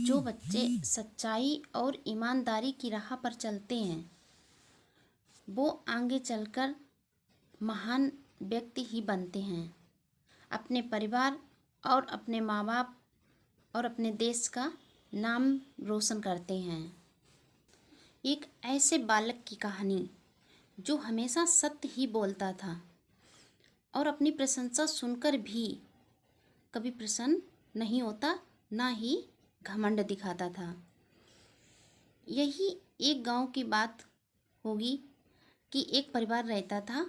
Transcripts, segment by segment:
जो बच्चे सच्चाई और ईमानदारी की राह पर चलते हैं वो आगे चलकर महान व्यक्ति ही बनते हैं। अपने परिवार और अपने माँ बाप और अपने देश का नाम रोशन करते हैं। एक ऐसे बालक की कहानी जो हमेशा सत्य ही बोलता था और अपनी प्रशंसा सुनकर भी कभी प्रसन्न नहीं होता, ना ही घमंड दिखाता था। यही एक गांव की बात होगी कि एक परिवार रहता था।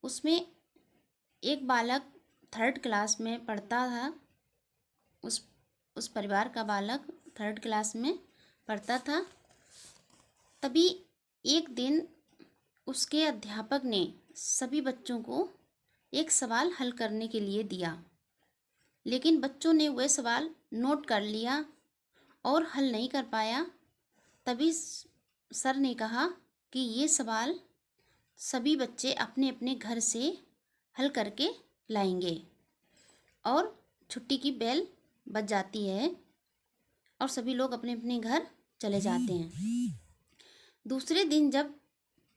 उसमें एक बालक 3rd क्लास में पढ़ता था। उस परिवार का बालक 3rd क्लास में पढ़ता था। तभी एक दिन उसके अध्यापक ने सभी बच्चों को एक सवाल हल करने के लिए दिया, लेकिन बच्चों ने वह सवाल नोट कर लिया और हल नहीं कर पाया। तभी सर ने कहा कि ये सवाल सभी बच्चे अपने अपने घर से हल करके लाएंगे। और छुट्टी की बेल बज जाती है और सभी लोग अपने अपने घर चले जाते हैं। दूसरे दिन जब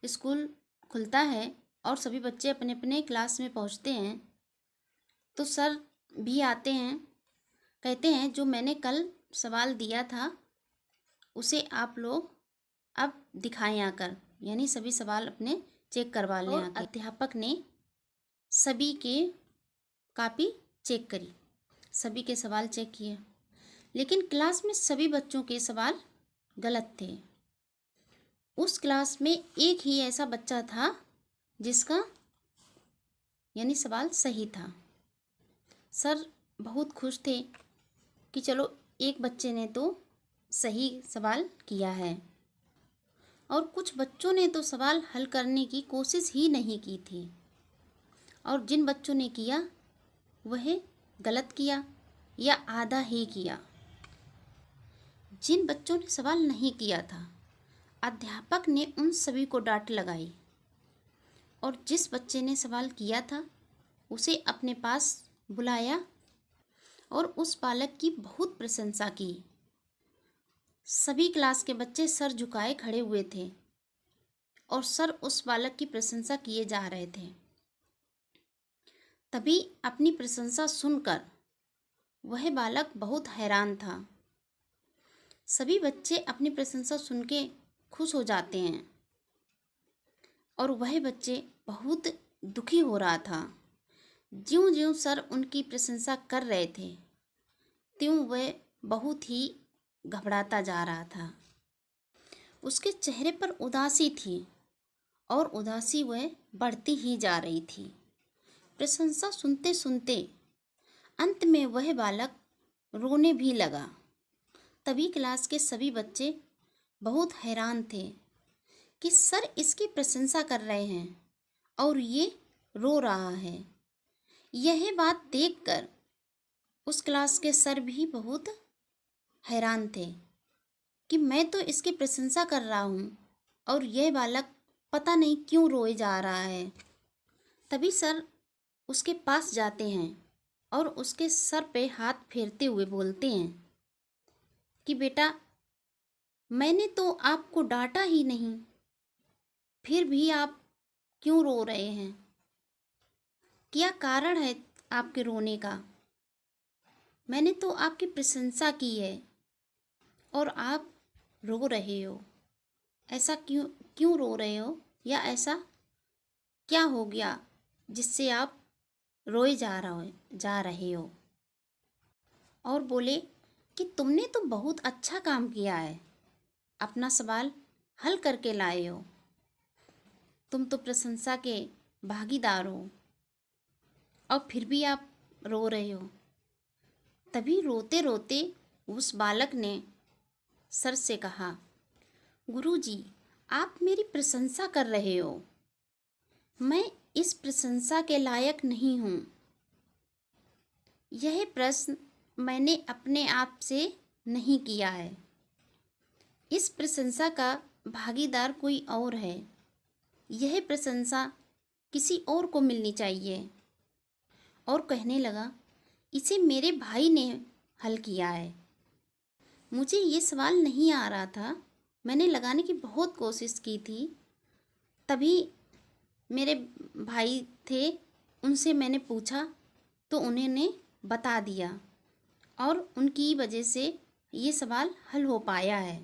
स्कूल खुलता है और सभी बच्चे अपने अपने क्लास में पहुंचते हैं तो सर भी आते हैं। कहते हैं जो मैंने कल सवाल दिया था उसे आप लोग अब दिखाएं आकर, यानी सभी सवाल अपने चेक करवा लें आकर। अध्यापक ने सभी के कॉपी चेक करी, सभी के सवाल चेक किए, लेकिन क्लास में सभी बच्चों के सवाल गलत थे। उस क्लास में एक ही ऐसा बच्चा था जिसका यानी सवाल सही था। सर बहुत खुश थे कि चलो एक बच्चे ने तो सही सवाल किया है, और कुछ बच्चों ने तो सवाल हल करने की कोशिश ही नहीं की थी, और जिन बच्चों ने किया वह गलत किया या आधा ही किया। जिन बच्चों ने सवाल नहीं किया था, अध्यापक ने उन सभी को डांट लगाई, और जिस बच्चे ने सवाल किया था उसे अपने पास बुलाया और उस बालक की बहुत प्रशंसा की। सभी क्लास के बच्चे सर झुकाए खड़े हुए थे और सर उस बालक की प्रशंसा किए जा रहे थे। तभी अपनी प्रशंसा सुनकर वह बालक बहुत हैरान था। सभी बच्चे अपनी प्रशंसा सुन के खुश हो जाते हैं और वह बच्चे बहुत दुखी हो रहा था। ज्यों-ज्यों सर उनकी प्रशंसा कर रहे थे त्यों वह बहुत ही घबराता जा रहा था। उसके चेहरे पर उदासी थी और उदासी वह बढ़ती ही जा रही थी। प्रशंसा सुनते सुनते अंत में वह बालक रोने भी लगा। तभी क्लास के सभी बच्चे बहुत हैरान थे कि सर इसकी प्रशंसा कर रहे हैं और ये रो रहा है। यह बात देखकर उस क्लास के सर भी बहुत हैरान थे कि मैं तो इसकी प्रशंसा कर रहा हूँ और यह बालक पता नहीं क्यों रोए जा रहा है। तभी सर उसके पास जाते हैं और उसके सर पे हाथ फेरते हुए बोलते हैं कि बेटा, मैंने तो आपको डांटा ही नहीं, फिर भी आप क्यों रो रहे हैं? क्या कारण है आपके रोने का? मैंने तो आपकी प्रशंसा की है और आप रो रहे हो। ऐसा क्यों क्यों रो रहे हो, या ऐसा क्या हो गया जिससे आप रोए जा रहे हो? और बोले कि तुमने तो बहुत अच्छा काम किया है, अपना सवाल हल करके लाए हो, तुम तो प्रशंसा के भागीदार हो और फिर भी आप रो रहे हो। तभी रोते रोते उस बालक ने सर से कहा, गुरुजी, आप मेरी प्रशंसा कर रहे हो, मैं इस प्रशंसा के लायक नहीं हूँ। यह प्रश्न मैंने अपने आप से नहीं किया है, इस प्रशंसा का भागीदार कोई और है। यह प्रशंसा किसी और को मिलनी चाहिए। और कहने लगा, इसे मेरे भाई ने हल किया है, मुझे ये सवाल नहीं आ रहा था। मैंने लगाने की बहुत कोशिश की थी। तभी मेरे भाई थे, उनसे मैंने पूछा तो उन्होंने बता दिया और उनकी वजह से ये सवाल हल हो पाया है।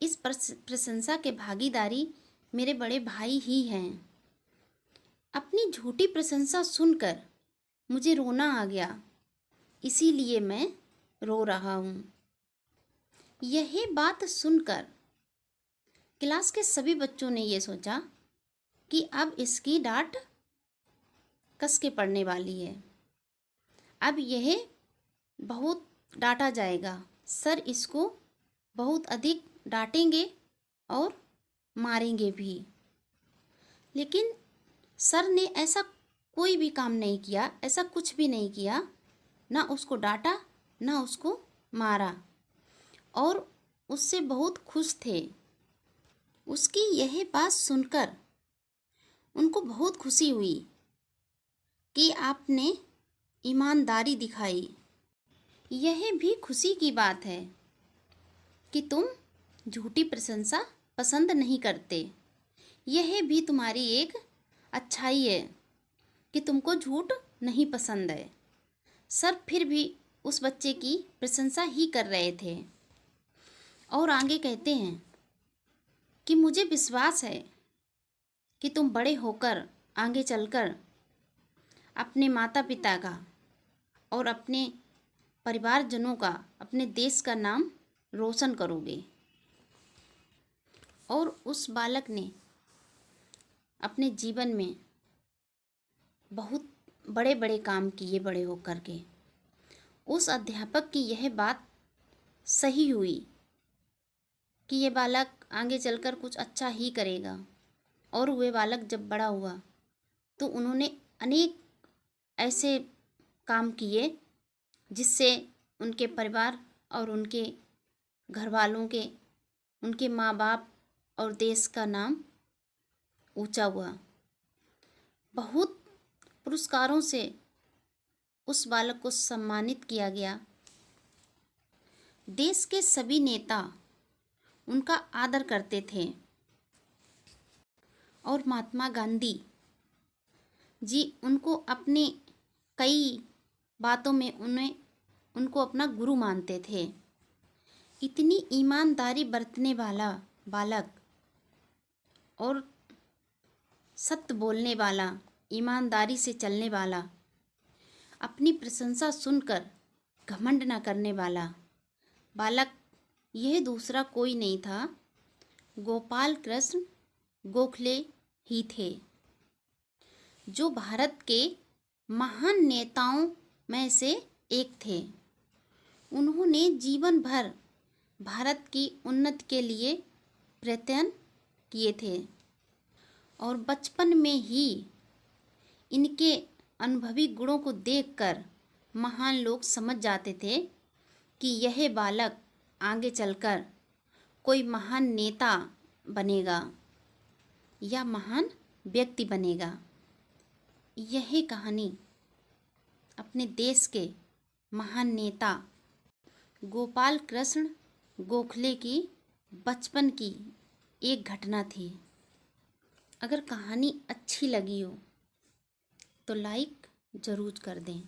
इस प्रशंसा के भागीदारी मेरे बड़े भाई ही हैं। अपनी झूठी प्रशंसा सुनकर मुझे रोना आ गया, इसीलिए मैं रो रहा हूँ। यही बात सुनकर क्लास के सभी बच्चों ने ये सोचा कि अब इसकी डांट कस के पड़ने वाली है। अब यह बहुत डांटा जाएगा। सर इसको बहुत अधिक डांटेंगे और मारेंगे भी। लेकिन सर ने ऐसा कोई भी काम नहीं किया, ऐसा कुछ भी नहीं किया। ना उसको डांटा, ना उसको मारा और उससे बहुत खुश थे। उसकी यह बात सुनकर उनको बहुत खुशी हुई कि आपने ईमानदारी दिखाई। यह भी खुशी की बात है कि तुम झूठी प्रशंसा पसंद नहीं करते। यह भी तुम्हारी एक अच्छाई है कि तुमको झूठ नहीं पसंद है। सर फिर भी उस बच्चे की प्रशंसा ही कर रहे थे और आगे कहते हैं कि मुझे विश्वास है कि तुम बड़े होकर आगे चलकर अपने माता पिता का और अपने परिवारजनों का, अपने देश का नाम रोशन करोगे। और उस बालक ने अपने जीवन में बहुत बड़े बड़े काम किए बड़े होकर के। उस अध्यापक की यह बात सही हुई कि ये बालक आगे चलकर कुछ अच्छा ही करेगा। और वह बालक जब बड़ा हुआ तो उन्होंने अनेक ऐसे काम किए जिससे उनके परिवार और उनके घर वालों के, उनके माँ बाप और देश का नाम ऊंचा हुआ। बहुत पुरस्कारों से उस बालक को सम्मानित किया गया। देश के सभी नेता उनका आदर करते थे और महात्मा गांधी जी उनको अपने कई बातों में उनको अपना गुरु मानते थे। इतनी ईमानदारी बरतने वाला बालक और सत्य बोलने वाला, ईमानदारी से चलने वाला, अपनी प्रशंसा सुनकर घमंड न करने वाला बालक, यह दूसरा कोई नहीं था, गोपाल कृष्ण गोखले ही थे, जो भारत के महान नेताओं में से एक थे। उन्होंने जीवन भर भारत की उन्नति के लिए प्रयत्न किए थे और बचपन में ही इनके अनुभवी गुणों को देखकर महान लोग समझ जाते थे कि यह बालक आगे चलकर कोई महान नेता बनेगा या महान व्यक्ति बनेगा। यह कहानी अपने देश के महान नेता गोपाल कृष्ण गोखले की बचपन की एक घटना थी। अगर कहानी अच्छी लगी हो तो लाइक ज़रूर कर दें।